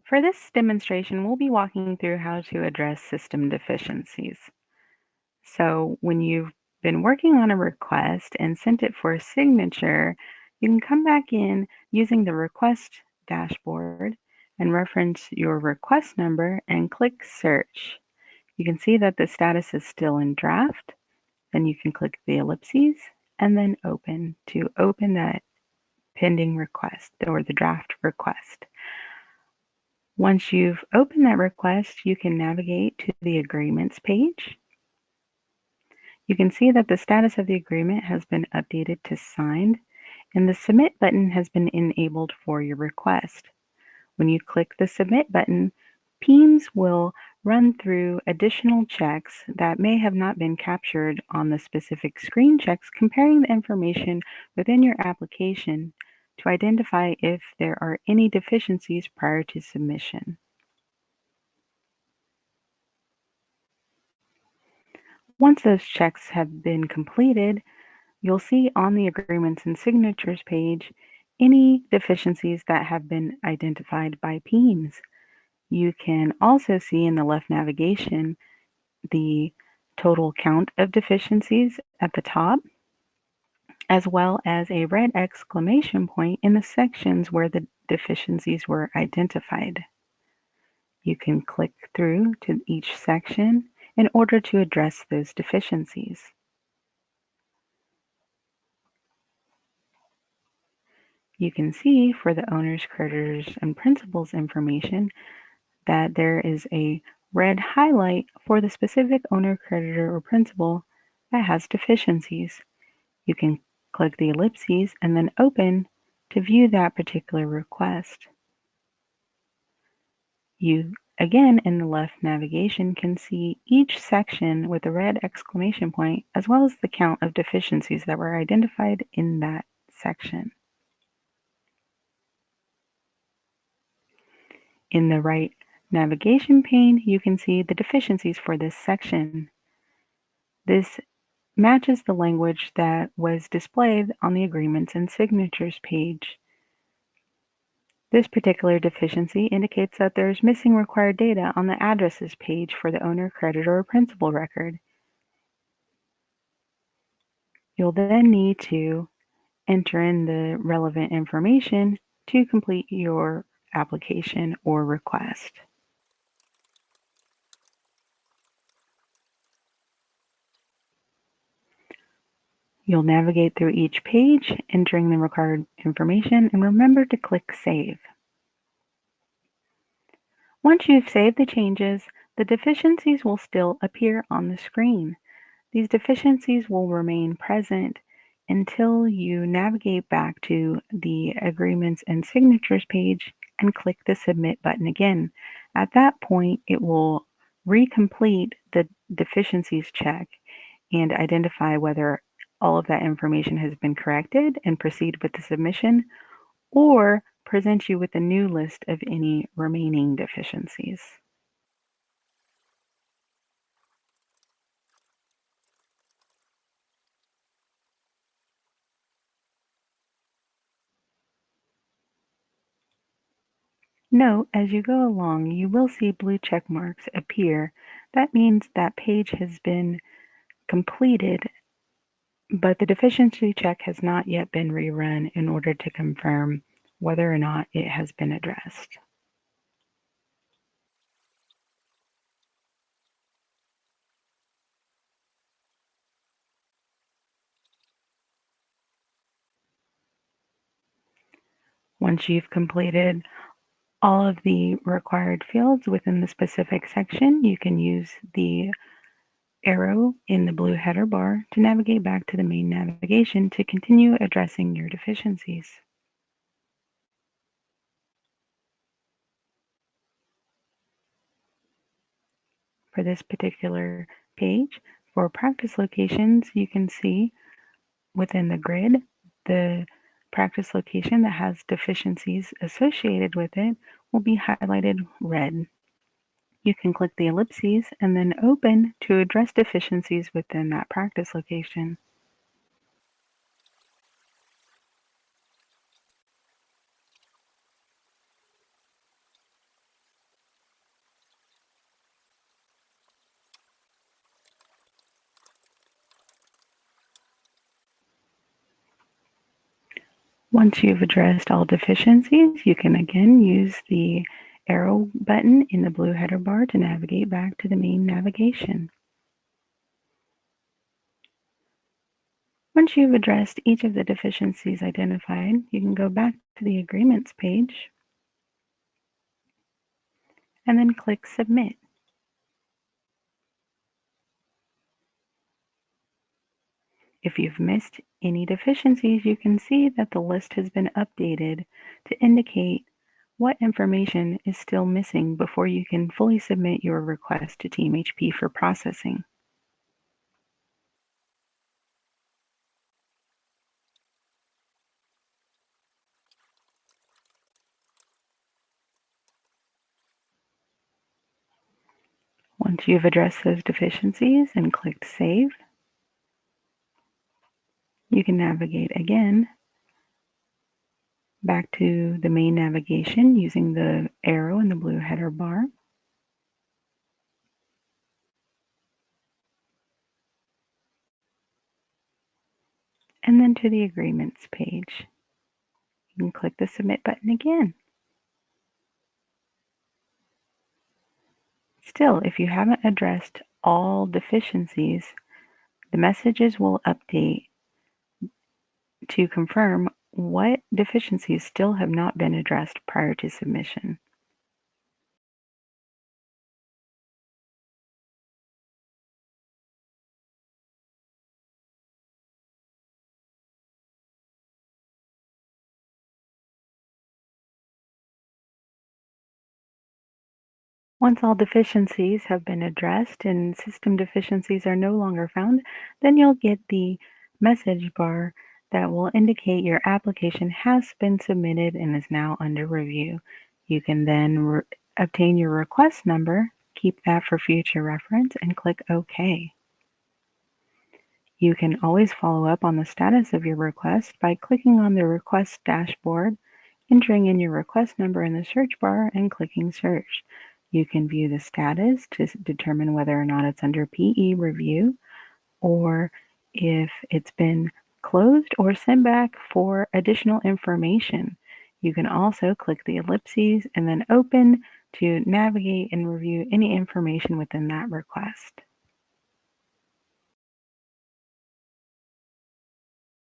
For this demonstration, we'll be walking through how to address system deficiencies. So when you've been working on a request and sent it for a signature, you can come back in using the request dashboard and reference your request number and click search. You can see that the status is still in draft. Then you can click the ellipses and then open to open that pending request or the draft request. Once you've opened that request, you can navigate to the agreements page. You can see that the status of the agreement has been updated to signed, and the submit button has been enabled for your request. When you click the submit button, PEMS will run through additional checks that may have not been captured on the specific screen checks, comparing the information within your application to identify if there are any deficiencies prior to submission. Once those checks have been completed, you'll see on the Agreements and Signatures page any deficiencies that have been identified by PEMS. You can also see in the left navigation the total count of deficiencies at the top, as well as a red exclamation point in the sections where the deficiencies were identified. You can click through to each section in order to address those deficiencies. You can see for the owners, creditors, and principals information that there is a red highlight for the specific owner, creditor, or principal that has deficiencies. You can click the ellipses and then open to view that particular request. You, again, in the left navigation, can see each section with a red exclamation point, as well as the count of deficiencies that were identified in that section. In the right navigation pane, you can see the deficiencies for this section. This matches the language that was displayed on the Agreements and Signatures page. This particular deficiency indicates that there is missing required data on the addresses page for the owner, creditor, or principal record. You'll then need to enter in the relevant information to complete your application or request. You'll navigate through each page, entering the required information, and remember to click Save. Once you've saved the changes, the deficiencies will still appear on the screen. These deficiencies will remain present until you navigate back to the Agreements and Signatures page and click the Submit button again. At that point, it will recomplete the deficiencies check and identify whether all of that information has been corrected and proceed with the submission, or present you with a new list of any remaining deficiencies. Note, as you go along, you will see blue check marks appear. That means that page has been completed, but the deficiency check has not yet been rerun in order to confirm whether or not it has been addressed. Once you've completed all of the required fields within the specific section, you can use the arrow in the blue header bar to navigate back to the main navigation to continue addressing your deficiencies. For this particular page, for practice locations, you can see within the grid the practice location that has deficiencies associated with it will be highlighted red. You can click the ellipses and then open to address deficiencies within that practice location. Once you've addressed all deficiencies, you can again use the arrow button in the blue header bar to navigate back to the main navigation. Once you've addressed each of the deficiencies identified, you can go back to the agreements page and then click Submit. If you've missed any deficiencies, you can see that the list has been updated to indicate what information is still missing before you can fully submit your request to Team HP for processing. Once you've addressed those deficiencies and clicked Save, you can navigate again back to the main navigation using the arrow in the blue header bar. And then to the agreements page. You can click the Submit button again. Still, if you haven't addressed all deficiencies, the messages will update to confirm what deficiencies still have not been addressed prior to submission. Once all deficiencies have been addressed and system deficiencies are no longer found, then you'll get the message bar that will indicate your application has been submitted and is now under review. You can then obtain your request number, keep that for future reference, and click OK. You can always follow up on the status of your request by clicking on the request dashboard, entering in your request number in the search bar, and clicking search. You can view the status to determine whether or not it's under PE review or if it's been closed or sent back for additional information. You can also click the ellipses and then open to navigate and review any information within that request.